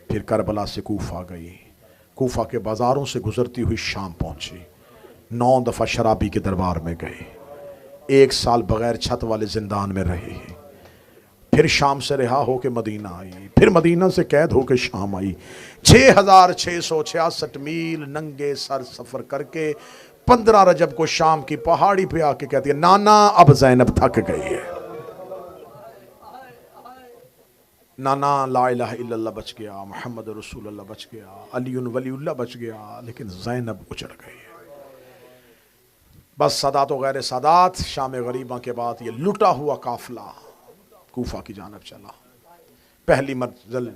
پھر کربلا سے کوفہ گئی، کوفہ کے بازاروں سے گزرتی ہوئی شام پہنچی، 9 دفعہ شرابی کے دربار میں گئی، 1 سال بغیر چھت والے زندان میں رہی، پھر شام سے رہا ہو کے مدینہ آئی، پھر مدینہ سے قید ہو کے شام آئی، 6666 میل ننگے سر سفر کر کے 15 رجب کو شام کی پہاڑی پہ آ کے کہتی ہے نانا اب زینب تھک گئی ہے۔ نانا لا الہ الا اللہ بچ گیا، محمد رسول اللہ بچ گیا، علی ولی اللہ بچ گیا، لیکن زینب اجڑ گئی ہے۔ بس سادات و غیر سادات، شام غریبہ کے بعد یہ لٹا ہوا قافلہ کوفہ کی جانب چلا۔ پہلی منزل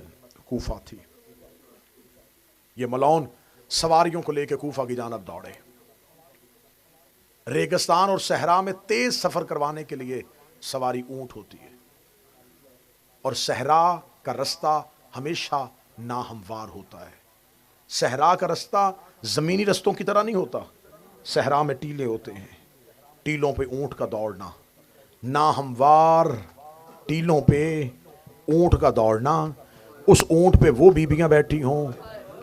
کوفہ تھی۔ یہ ملعون سواریوں کو لے کے کوفہ کی جانب دوڑے۔ ریگستان اور صحرا میں تیز سفر کروانے کے لیے سواری اونٹ ہوتی ہے، اور صحرا کا رستہ ہمیشہ ناہموار ہوتا ہے۔ صحرا کا رستہ زمینی رستوں کی طرح نہیں ہوتا، صحرا میں ٹیلے ہوتے ہیں، ٹیلوں پہ اونٹ کا دوڑنا، ناہموار ٹیلوں پہ اونٹ کا دوڑنا اس اونٹ پہ وہ بیویاں بیٹھی ہوں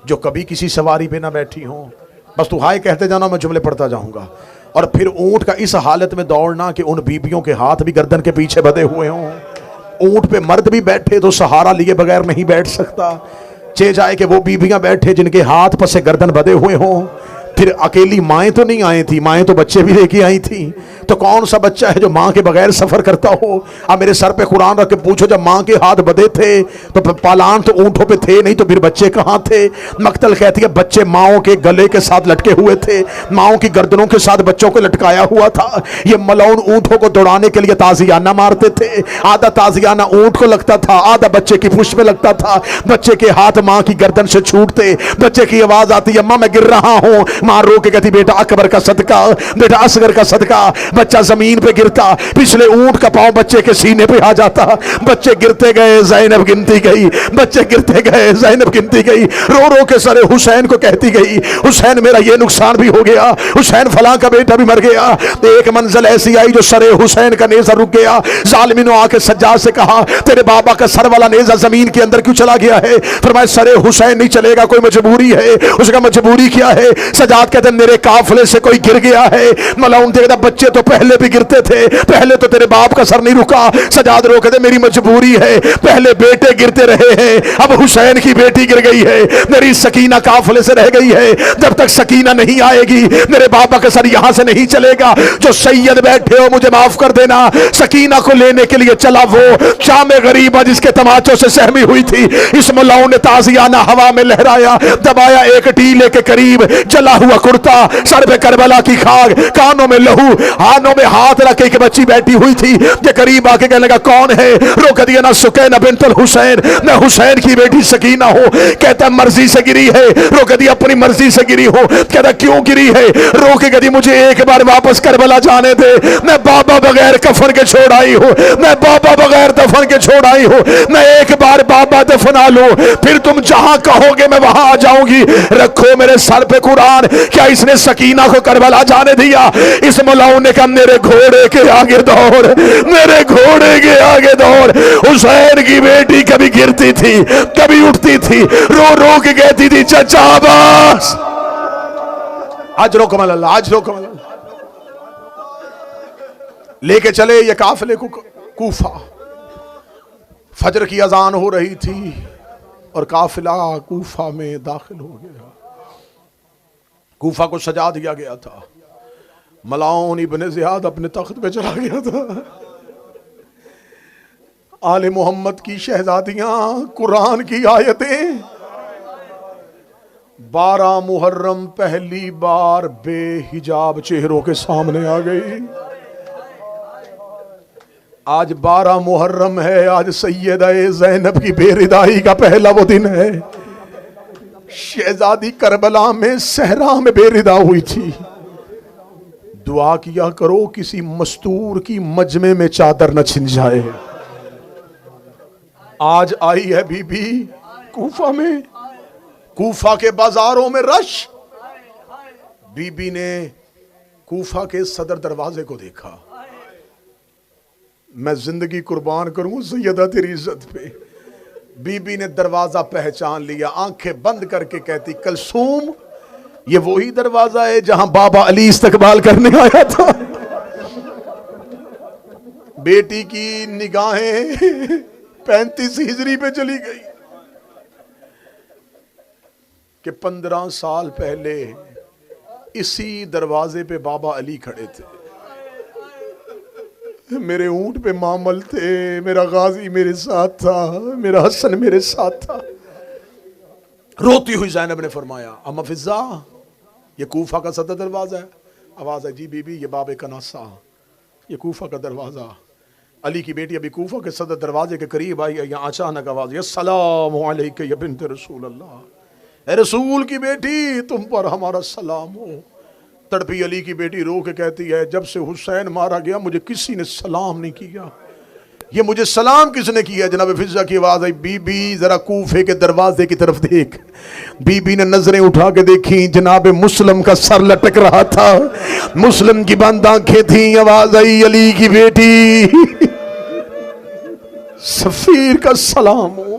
جو کبھی کسی سواری پہ نہ بیٹھی ہوں. بس تو ہائے کہتے جانا، میں جملے پڑھتا جاؤں گا. اور پھر اونٹ کا اس حالت میں دوڑنا کہ ان بیویوں کے ہاتھ بھی گردن کے پیچھے بدے ہوئے ہوں. اونٹ پہ مرد بھی بیٹھے تو سہارا لیے بغیر نہیں بیٹھ سکتا. چہ جائے کہ وہ بیویاں بیٹھے جن کے ہاتھ پس گردن بدے ہوئے ہوں. پھر اکیلی مائیں تو نہیں آئی تھی، مائیں تو بچے بھی لے کے آئی تھی. تو کون سا بچہ ہے جو ماں کے بغیر سفر کرتا ہو؟ اب میرے سر پہ قرآن رکھ کے پوچھو، جب ماں کے ہاتھ بدے تھے تو پالان تو اونٹوں پہ تھے نہیں، تو پھر بچے کہاں تھے؟ مقتل کہتی ہے بچے ماؤں کے گلے کے ساتھ لٹکے ہوئے تھے، ماؤں کی گردنوں کے ساتھ بچوں کو لٹکایا ہوا تھا. یہ ملعون اونٹوں کو دوڑانے کے لیے تازیانہ مارتے تھے. آدھا تازیانہ اونٹ کو لگتا تھا، آدھا بچے کی پشت میں لگتا تھا. بچے کے ہاتھ ماں کی گردن سے چھوٹتے، بچے کی آواز آتی، اماں میں گر رہا ہوں. ماں رو کے کہتی بیٹا اکبر کا صدقہ، بیٹا اصغر کا صدقہ. بچہ زمین پہ گرتا، پچھلے اونٹ کا پاؤں بچے کے سینے پہ آ جاتا. بچے گرتے گئے، زینب گنتی گئی. بچے گرتے گئے، زینب گنتی گئی. رو رو کے سر حسین کو کہتی گئی، حسین میرا یہ نقصان بھی ہو گیا، حسین فلاں کا بیٹا بھی مر گیا. ایک منزل ایسی آئی جو سر حسین کا نیزہ رک گیا. ظالمین نے آ کے سجاد سے کہا تیرے بابا کا سر والا نیزہ زمین کے اندر کیوں چلا گیا ہے؟ فرمایا سر حسین نہیں چلے گا، کوئی مجبوری ہے. اس کا مجبوری کیا ہے؟ سجاد کہتے میرے قافلے سے کوئی گر گیا ہے. ملعون کہتا بچے تو پہلے بھی گرتے تھے، پہلے تو تیرے باپ کا سر نہیں رکا. سجاد رو کہتے میری مجبوری ہے، پہلے بیٹے گرتے رہے ہیں، اب حسین کی بیٹی گر گئی ہے. میری سکینہ قافلے سے رہ گئی ہے، جب تک سکینہ نہیں آئے گی میرے بابا کا سر یہاں سے نہیں چلے گا. جو سید بیٹھے ہو مجھے معاف کر دینا. سکینہ کو لینے کے لیے چلا وہ شام غریبہ جس کے تماچوں سے سہمی ہوئی تھی. اس ملعون نے تازیانہ ہوا میں لہرایا، دبایا ایک ٹیلے کے قریب، جلا ہوا کرتا، سر پہ کربلا کی خاک، کانوں میں لہو، ہاتھوں میں ہاتھ رکھے کہ بچی بیٹھی ہوئی تھی. یہ قریب آ کے کہنے لگا کون ہے؟ رو کر دیا نہ سکینہ بنت الحسین، نہ حسین کی بیٹی سکینہ ہو. کہتا مرضی سے گری ہے. رو کر دیا اپنی مرضی سے گری ہو. کہتا کیوں گری ہے؟ رو کے کہتی مجھے ایک بار واپس کربلا جانے دے. میں بابا بغیر کفن کے چھوڑ آئی ہوں، میں بابا بغیر دفن کے چھوڑ آئی ہوں. میں ایک بار بابا دفنا لوں، پھر تم جہاں کہو گے میں وہاں آ جاؤں گی. رکھو میرے سر پہ قرآن. کیا اس نے سکینہ کو کربلا جانے دیا؟ اس ملعون نے کہا میرے گھوڑے کے آگے دوڑ، میرے گھوڑے کے آگے دوڑ. حسین کی بیٹی کبھی گرتی تھی، کبھی اٹھتی تھی، رو رو کے کہتی تھی چچا عباس اجرکم اللہ، اجرکم اللہ. لے کے چلے یہ قافلے کو کوفہ. فجر کی اذان ہو رہی تھی اور قافلہ کوفہ میں داخل ہو گیا. کوفہ کو سجا دیا گیا تھا. ملعون ابن زیاد اپنے تخت پہ چلا گیا تھا. آل محمد کی شہزادیاں، قرآن کی آیتیں. 12 محرم پہلی بار بے حجاب چہروں کے سامنے آ گئی. آج 12 محرم ہے، آج سیدہ زینب کی بے ردائی کا پہلا وہ دن ہے. شہزادی کربلا میں صحرا میں بے ردا ہوئی تھی. دعا کیا کرو کسی مستور کی مجمع میں چادر نہ چھن جائے. آج آئی ہے بی بی کوفہ میں، کوفہ کے بازاروں میں رش. بی بی نے کوفہ کے صدر دروازے کو دیکھا. میں زندگی قربان کروں سیدہ تیری عزت پہ. بی بی نے دروازہ پہچان لیا، آنکھیں بند کر کے کہتی کلثوم یہ وہی دروازہ ہے جہاں بابا علی استقبال کرنے آیا تھا. بیٹی کی نگاہیں 35 ہجری پہ چلی گئی کہ 15 سال پہلے اسی دروازے پہ بابا علی کھڑے تھے. میرے اونٹ پہ معمل تھے، میرا غازی میرے ساتھ تھا، میرا حسن میرے ساتھ تھا. روتی ہوئی زینب نے فرمایا اما فضا یہ کوفہ کا صدر دروازہ ہے؟ آواز ہے جی بی بی یہ باب کناسہ، یہ کوفہ کا دروازہ. علی کی بیٹی ابھی کوفہ کے صدر دروازے کے قریب آئی ہے. یہاں اچانک آواز السلام علیکہ یا بنت رسول اللہ، اے رسول کی بیٹی تم پر ہمارا سلام ہو. تڑپی علی کی بیٹی رو کے کہتی ہے جب سے حسین مارا گیا مجھے کسی نے سلام نہیں کیا. یہ مجھے سلام کس نے کیا؟ جناب فضا کی آواز آئی بی بی ذرا کوفے کے دروازے کی طرف دیکھ. بی بی نے نظریں اٹھا کے دیکھی، جناب مسلم کا سر لٹک رہا تھا، مسلم کی بند آنکھیں تھیں. آواز آئی علی کی بیٹی سفیر کا سلام ہو.